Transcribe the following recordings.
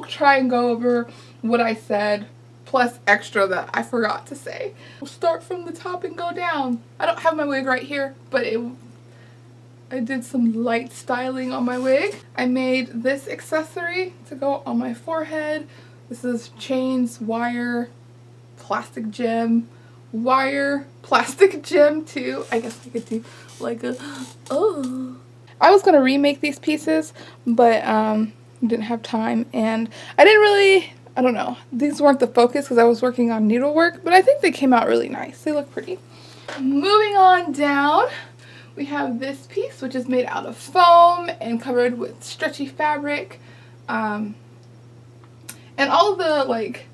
I'll try and go over what I said plus extra that I forgot to say. We'll start from the top and go down. I don't have my wig right here, but I did some light styling on my wig. I made this accessory to go on my forehead. This is chains, wire, plastic gem, wire, plastic gem too. I guess I could do like a, oh. I was gonna remake these pieces, but didn't have time, and I didn't really, I don't know, these weren't the focus because I was working on needlework, but I think they came out really nice. They look pretty. Moving on down, we have this piece, which is made out of foam and covered with stretchy fabric. And all of the like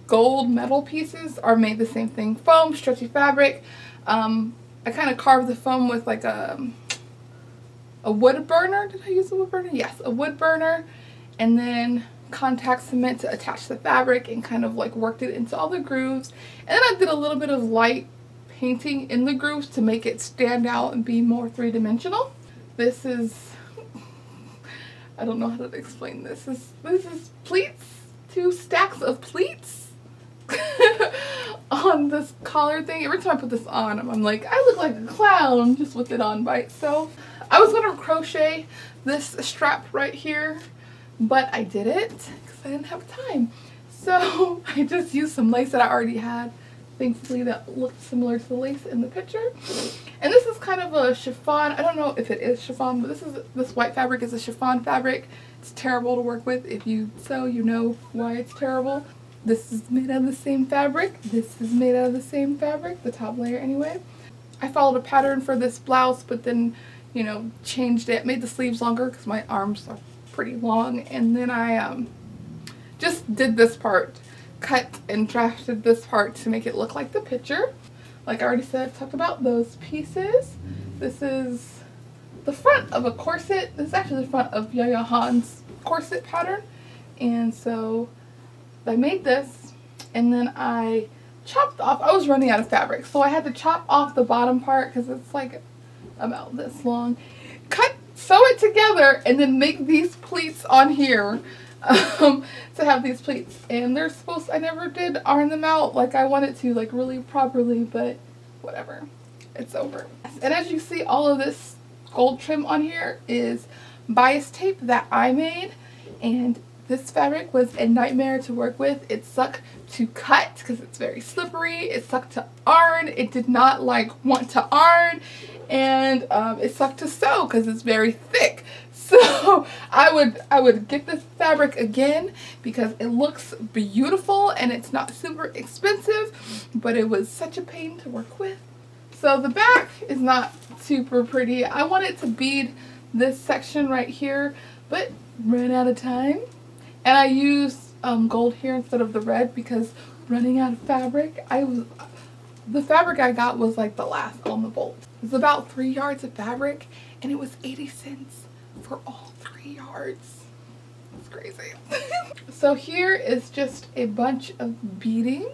gold metal pieces are made the same thing. Foam, stretchy fabric. I kind of carved the foam with like a wood burner. Did I use a wood burner? Yes, a wood burner. And then contact cement to attach the fabric and kind of like worked it into all the grooves. And then I did a little bit of light painting in the grooves to make it stand out and be more three-dimensional. This is, I don't know how to explain this. This is pleats, 2 stacks of pleats on this collar thing. Every time I put this on, I'm like, I look like a clown just with it on by itself. I was gonna crochet this strap right here, but I didn't because I didn't have time. So I just used some lace that I already had, thankfully, that looked similar to the lace in the picture. And this is kind of a chiffon. I don't know if it is chiffon, but this white fabric is a chiffon fabric. It's terrible to work with. If you sew, you know why it's terrible. This is made out of the same fabric. This is made out of the same fabric, the top layer anyway. I followed a pattern for this blouse, but then, you know, changed it, made the sleeves longer because my arms are pretty long, and then I just did this part, cut and drafted this part to make it look like the picture. Like I already said, talked about those pieces. This is the front of a corset. This is actually the front of Yaya Han's corset pattern, and so I made this, and then I chopped off, I was running out of fabric, so I had to chop off the bottom part because it's like about this long, sew it together, and then make these pleats on here to have these pleats. And they're supposed, I never did iron them out like I wanted to, like really properly, but whatever, it's over. And as you see, all of this gold trim on here is bias tape that I made, and this fabric was a nightmare to work with. It sucked to cut because it's very slippery. It sucked to iron. It did not like want to iron, and it sucked to sew because it's very thick. So I would get this fabric again because it looks beautiful and it's not super expensive, but it was such a pain to work with. So the back is not super pretty. I wanted to bead this section right here, but ran out of time. And I used gold here instead of the red because running out of fabric, the fabric I got was like the last on the bolt. It was about 3 yards of fabric, and it was 80 cents for all 3 yards. It's crazy. So here is just a bunch of beading.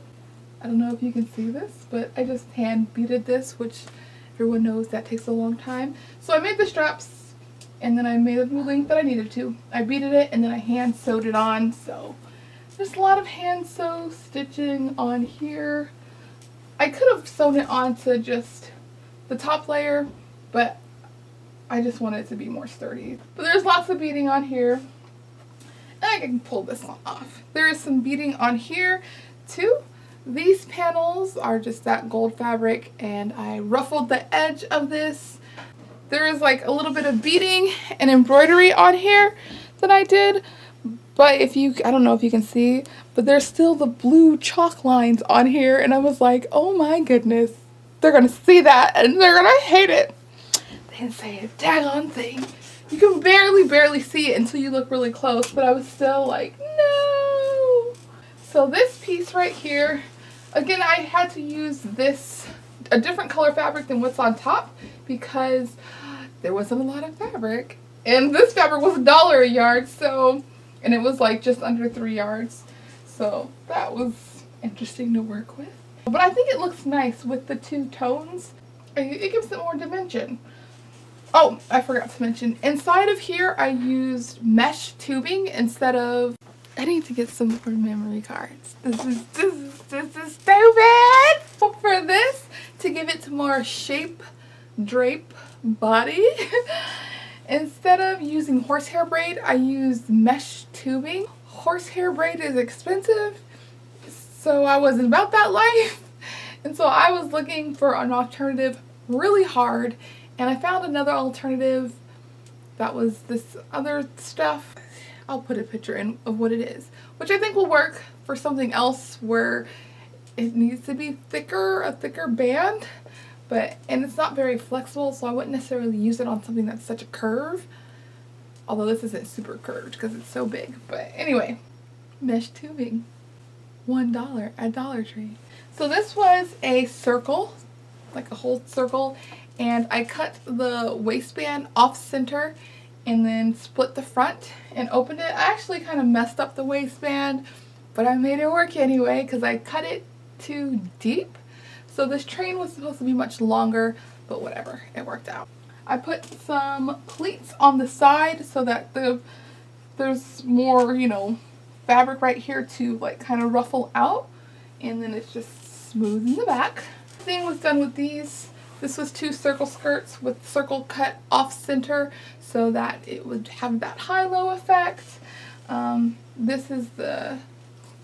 I don't know if you can see this, but I just hand beaded this, which everyone knows that takes a long time. So I made the straps, and then I made the length that I needed to. I beaded it, and then I hand sewed it on. So there's a lot of hand sew stitching on here. I could have sewn it onto just the top layer, but I just wanted it to be more sturdy. But there's lots of beading on here. And I can pull this one off. There is some beading on here too. These panels are just that gold fabric, and I ruffled the edge of this. There is like a little bit of beading and embroidery on here that I did, but I don't know if you can see, but there's still the blue chalk lines on here, and I was like, oh my goodness, they're gonna see that and they're gonna hate it. They didn't say a daggone thing. You can barely see it until you look really close, but I was still like, no. So this piece right here, again, I had to use a different color fabric than what's on top because there wasn't a lot of fabric, and this fabric was $1 a yard, so, and it was like just under 3 yards, so that was interesting to work with. But I think it looks nice with the 2 tones. It gives it more dimension. Oh, I forgot to mention, inside of here I used mesh tubing instead of I need to get some more memory cards. This is stupid. For this, to give it more shape, drape, body, instead of using horsehair braid, I used mesh tubing. Horsehair braid is expensive, so I wasn't about that life. And so I was looking for an alternative really hard, and I found another alternative that was this other stuff. I'll put a picture in of what it is, which I think will work for something else where it needs to be thicker, a thicker band, and it's not very flexible, so I wouldn't necessarily use it on something that's such a curve. Although this isn't super curved because it's so big. But anyway, mesh tubing, $1 at Dollar Tree. So this was a circle, like a whole circle, and I cut the waistband off center and then split the front and opened it. I actually kind of messed up the waistband, but I made it work anyway because I cut it too deep. So this train was supposed to be much longer, but whatever, it worked out. I put some pleats on the side so that there's more, you know, fabric right here to like kind of ruffle out, and then it's just smooth in the back. Thing was done with these. This was 2 circle skirts with circle cut off center so that it would have that high-low effect. This is the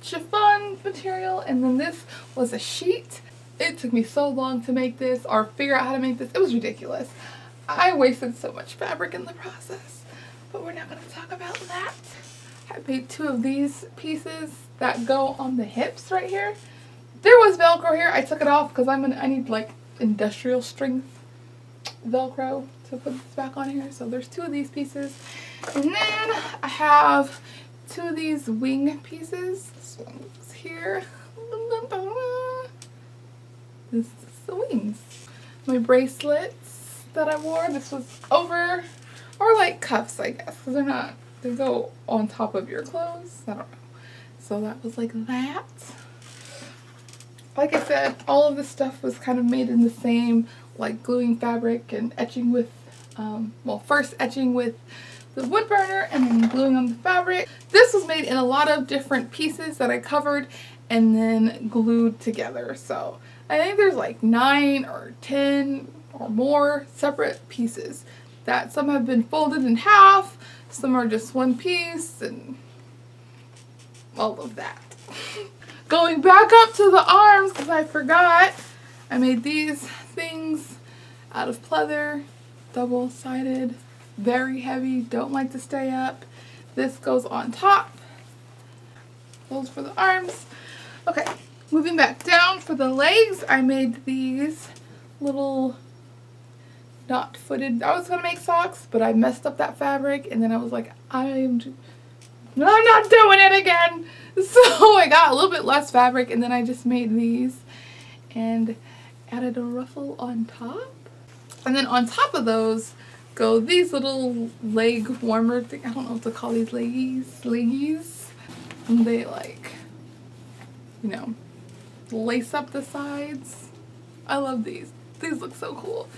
chiffon material, and then this was a sheet. It took me so long to make this or figure out how to make this. It was ridiculous. I wasted so much fabric in the process, but we're not going to talk about that. I made 2 of these pieces that go on the hips right here. There was Velcro here. I took it off because I need like industrial strength Velcro to put this back on here. So there's 2 of these pieces, and then I have 2 of these wing pieces. This one's here. This is the wings. My bracelets that I wore. This was over, or like cuffs, I guess, because they go on top of your clothes. I don't know. So that was like that. Like I said, all of this stuff was kind of made in the same, like gluing fabric and etching with, well, first etching with the wood burner and then gluing on the fabric. This was made in a lot of different pieces that I covered and then glued together. So I think there's like 9 or 10 or more separate pieces that some have been folded in half, some are just one piece, and all of that. Going back up to the arms, because I forgot, I made these things out of pleather, double-sided, very heavy, don't like to stay up. This goes on top. Those for the arms. Okay, moving back down for the legs, I made these little knot-footed. I was going to make socks, but I messed up that fabric, and then I was like, I'm not doing it again. So I got a little bit less fabric, and then I just made these and added a ruffle on top. And then on top of those go these little leg warmer thing. I don't know what to call these leggies. And they like, you know, lace up the sides. I love these. These look so cool.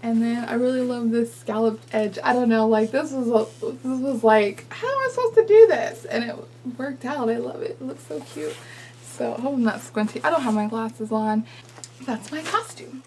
And then I really love this scalloped edge. I don't know, like this was like, how am I supposed to do this? And it worked out. I love it. It looks so cute. So I hope I'm not squinty. I don't have my glasses on. That's my costume.